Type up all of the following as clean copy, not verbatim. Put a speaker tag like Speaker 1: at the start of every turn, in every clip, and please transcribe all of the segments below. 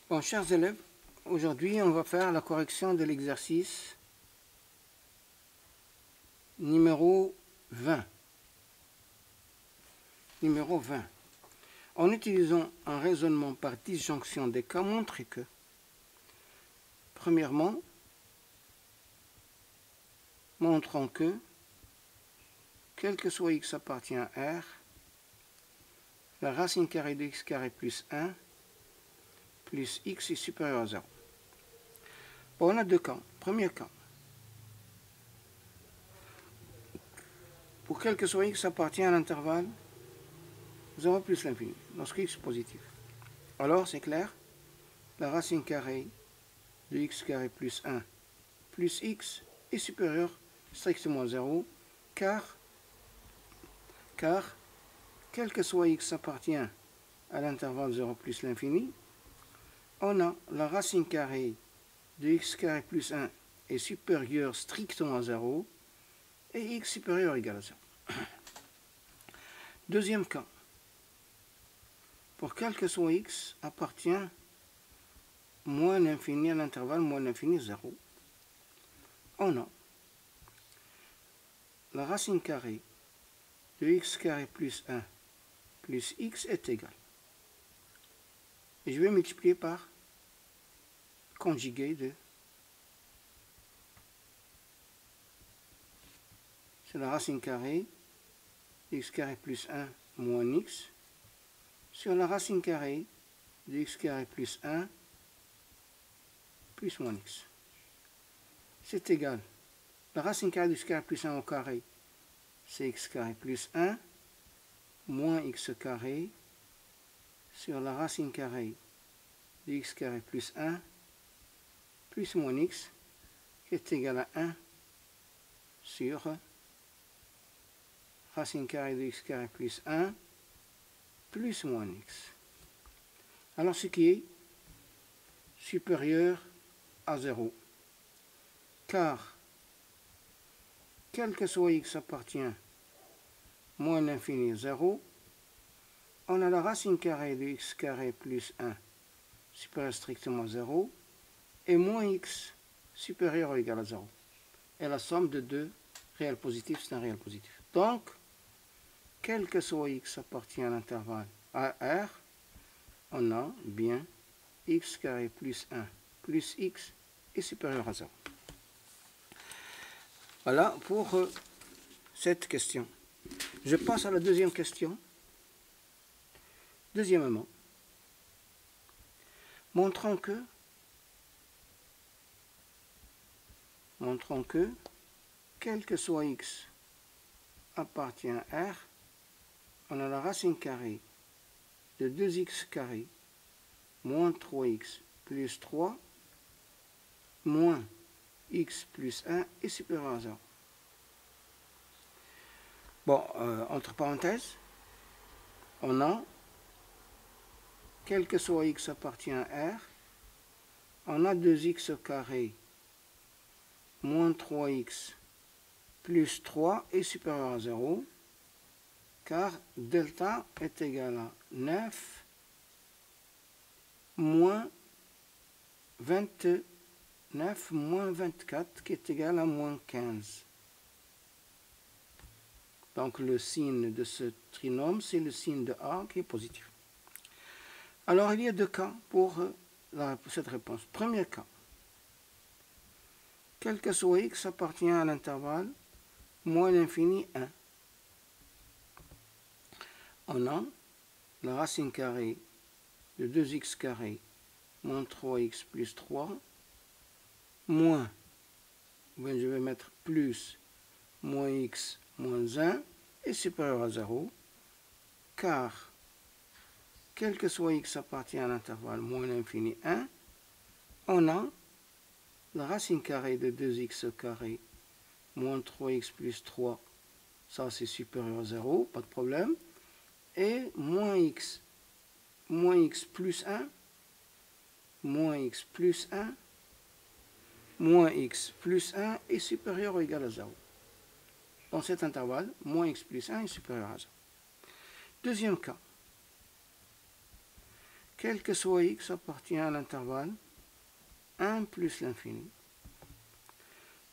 Speaker 1: Bon, chers élèves, aujourd'hui on va faire la correction de l'exercice numéro 20. Numéro 20. En utilisant un raisonnement par disjonction des cas, montrez que, premièrement, montrons que, quel que soit x appartient à R, la racine carrée de x carré plus 1 plus x est supérieur à 0. Bon, on a deux cas. Premier cas. Pour quel que soit x appartient à l'intervalle 0 plus l'infini, lorsque x est positif. Alors, c'est clair, la racine carrée de x carré plus 1 plus x est supérieure strictement à 0, car quel que soit x appartient à l'intervalle 0 plus l'infini, on a la racine carrée de x carré plus 1 est supérieure strictement à 0 et x supérieur ou égal à 0. Deuxième cas. Pour quel que soit x appartient moins l'infini à l'intervalle moins l'infini 0, on a la racine carrée de x carré plus 1 plus x est égal. Et je vais multiplier par conjugué de. C'est la racine carrée de x carré plus 1 moins x sur la racine carrée de x carré plus 1 plus moins x. C'est égal. La racine carrée de x carré plus 1 au carré, c'est x carré plus 1 moins x carré sur la racine carrée de x carré plus 1 plus moins x, qui est égal à 1 sur racine carrée de x carré plus 1 plus moins x. Alors ce qui est supérieur à 0. Car quel que soit x appartient moins l'infini 0, on a la racine carrée de x carré plus 1 supérieur strictement à 0 et moins x supérieur ou égal à 0. Et la somme de deux réels positifs, c'est un réel positif. Donc, quel que soit x appartient à l'intervalle à R, on a bien x carré plus 1 plus x est supérieur à 0. Voilà pour cette question. Je passe à la deuxième question. Deuxièmement, montrons que quel que soit x appartient à R, on a la racine carrée de 2x carré moins 3x plus 3 moins x plus 1 est supérieur à 0. Bon, entre parenthèses, on a, quel que soit x appartient à R, on a 2x carré moins 3x plus 3 est supérieur à 0, car delta est égal à 9 moins 29 moins 24 qui est égal à moins 15. Donc le signe de ce trinôme, c'est le signe de A qui est positif. Alors il y a deux cas pour cette réponse. Premier cas. Quel que soit x appartient à l'intervalle moins l'infini 1. On a la racine carrée de 2x carré moins 3x plus 3 moins, je vais mettre plus, moins x moins 1 est supérieur à 0, car quel que soit x appartient à l'intervalle moins l'infini 1, on a la racine carrée de 2x carré moins 3x plus 3, ça c'est supérieur à 0, pas de problème, et moins x plus 1, moins x plus 1, moins x plus 1 est supérieur ou égal à 0. Dans cet intervalle, moins x plus 1 est supérieur à 0. Deuxième cas. quel que soit x appartient à l'intervalle 1 plus l'infini.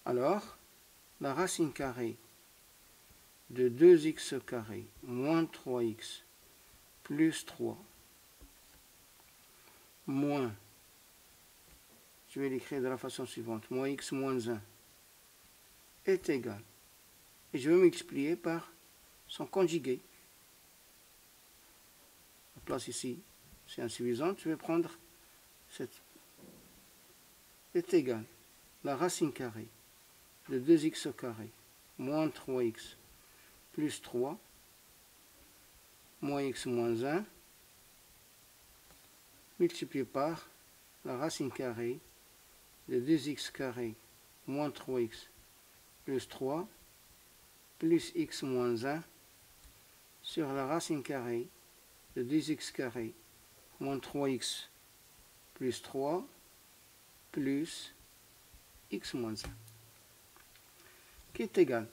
Speaker 1: Alors, la racine carrée de 2x carré moins 3x plus 3 moins, je vais l'écrire de la façon suivante, moins x moins 1 est égal, et je vais multiplier par son conjugué. La place ici, c'est insuffisante, je vais prendre cette est égal, la racine carrée de 2x carré moins 3x plus 3 moins x moins 1 multiplié par la racine carrée de 2x carré moins 3x plus 3 plus x moins 1 sur la racine carrée de 2x carré moins 3x plus 3 plus x moins 1 qui est égal.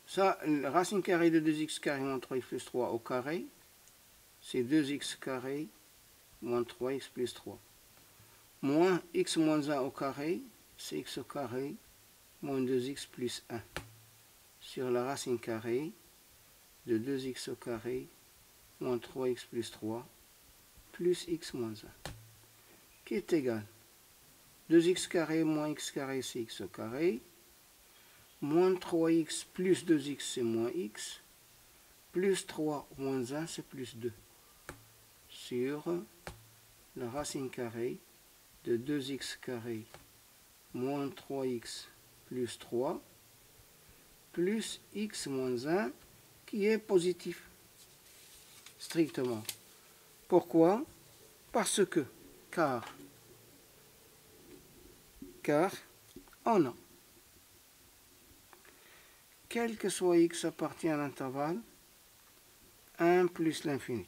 Speaker 1: Ça, la racine carrée de 2x carré moins 3x plus 3 au carré, c'est 2x carré moins 3x plus 3. Moins x moins 1 au carré, c'est x au carré moins 2x plus 1. Sur la racine carrée de 2x au carré moins 3x plus 3 plus x moins 1. Qui est égal. 2x carré moins x carré, c'est x au carré. Moins 3x plus 2x, c'est moins x. Plus 3 moins 1, c'est plus 2. Sur la racine carrée de 2x carré moins 3x plus 3 plus x moins 1 qui est positif. Strictement. Pourquoi? Parce que, car on a, quel que soit x appartient à l'intervalle 1 plus l'infini.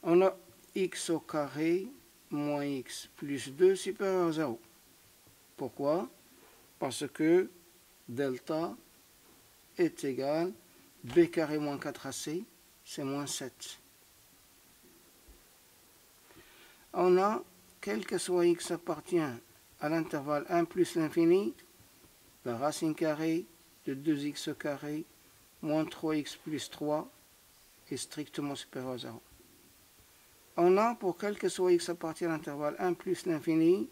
Speaker 1: On a x au carré moins x plus 2 supérieur à 0. Pourquoi? Parce que delta est égal b carré moins 4ac, c'est moins 7. On a, quel que soit x appartient à l'intervalle 1 plus l'infini, la racine carrée de 2x carré moins 3x plus 3 est strictement supérieur à 0. On a, pour quel que soit x appartient à l'intervalle 1 plus l'infini,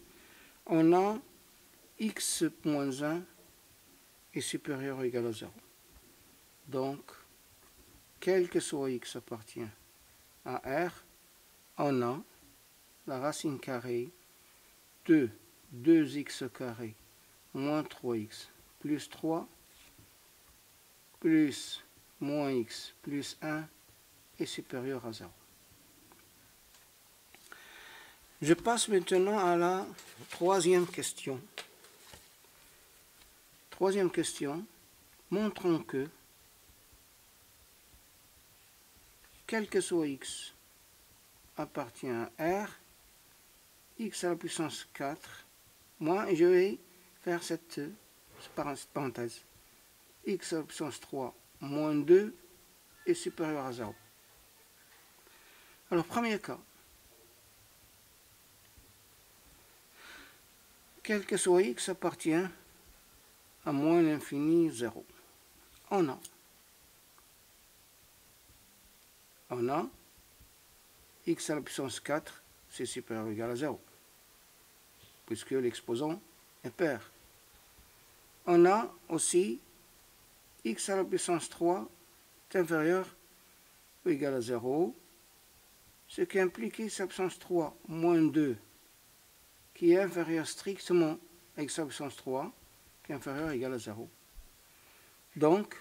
Speaker 1: on a x moins 1 est supérieur ou égal à 0. Donc, quel que soit x appartient à R, on a la racine carrée de 2x carré moins 3x plus 3 plus moins x plus 1 est supérieur à 0. Je passe maintenant à la troisième question. Troisième question, montrons que quel que soit x appartient à R, x à la puissance 4, moi je vais faire cette parenthèse, x à la puissance 3 moins 2 est supérieur à 0. Alors, premier cas, quel que soit x appartient à moins l'infini 0. On a x à la puissance 4, c'est supérieur ou égal à 0, puisque l'exposant est pair. On a aussi x à la puissance 3 est inférieur ou égal à 0, ce qui implique x à la puissance 3 moins 2, qui est inférieur strictement à x à la puissance 3, qui est inférieur ou égal à 0. Donc,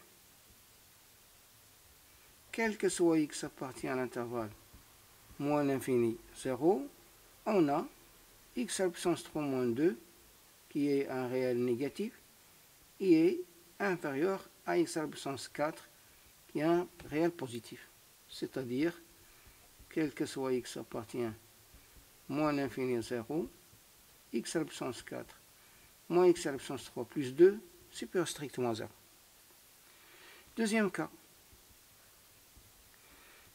Speaker 1: quel que soit x appartient à l'intervalle moins l'infini 0, on a x à la puissance 3 moins 2, qui est un réel négatif, qui est inférieur à x à la puissance 4, qui est un réel positif. C'est-à-dire, quel que soit x appartient moins l'infini 0, x à la puissance 4 moins x à la puissance 3 plus 2 supérieur strictement à 0. Deuxième cas,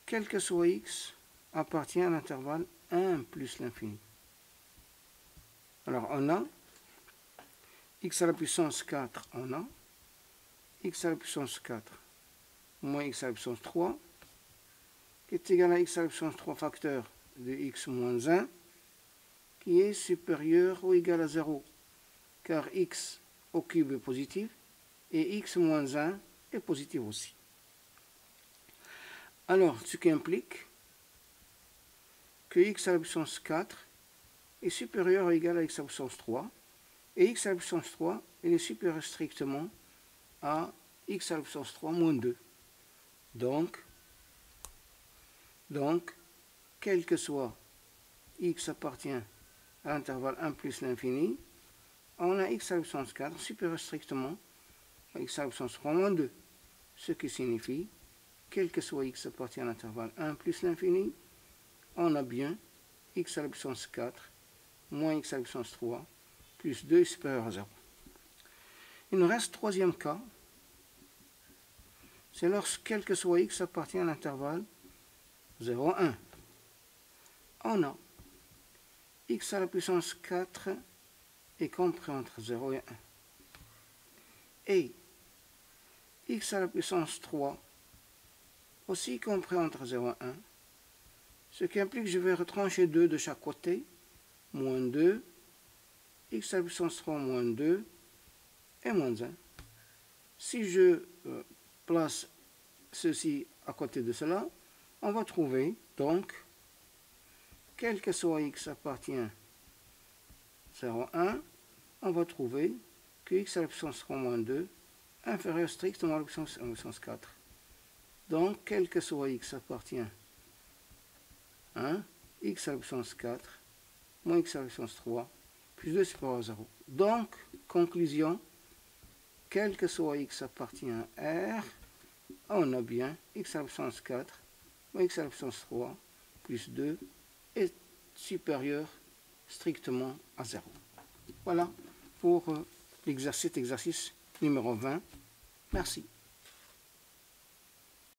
Speaker 1: quel que soit x, appartient à l'intervalle 1 plus l'infini. Alors on a x à la puissance 4, on a x à la puissance 4 moins x à la puissance 3, qui est égal à x à la puissance 3 facteur de x moins 1, qui est supérieur ou égal à 0, car x au cube est positif, et x moins 1 est positif aussi. Alors, ce qui implique que x à la puissance 4 est supérieur ou égal à x à la puissance 3, et x à la puissance 3, il est supérieur strictement à x à la puissance 3 moins 2. Donc, quel que soit x appartient à l'intervalle 1 plus l'infini, on a x à la puissance 4 supérieur strictement à x à la puissance 3 moins 2. Ce qui signifie, quel que soit x appartient à l'intervalle 1 plus l'infini, on a bien x à la puissance 4 moins x à la puissance 3 plus 2 est supérieur à 0. Il nous reste troisième cas. C'est lorsque quel que soit x appartient à l'intervalle 0, 1. On a x à la puissance 4 est compris entre 0 et 1. Et x à la puissance 3 aussi compris entre 0 et 1. Ce qui implique que je vais retrancher 2 de chaque côté. Moins 2, x à la puissance 3 moins 2 et moins 1. Si je place ceci à côté de cela, on va trouver donc, quel que soit x appartient à 0, 1, on va trouver que x à la puissance 3 moins 2 inférieur strictement à la puissance 4. Donc, quel que soit x appartient à x à la puissance 4 moins x à la puissance 3 plus 2 supérieur à 0. Donc, conclusion, quel que soit x appartient à R, on a bien x à la puissance 4 moins x à la puissance 3 plus 2 est supérieur strictement à 0. Voilà pour l'exercice numéro 20. Merci.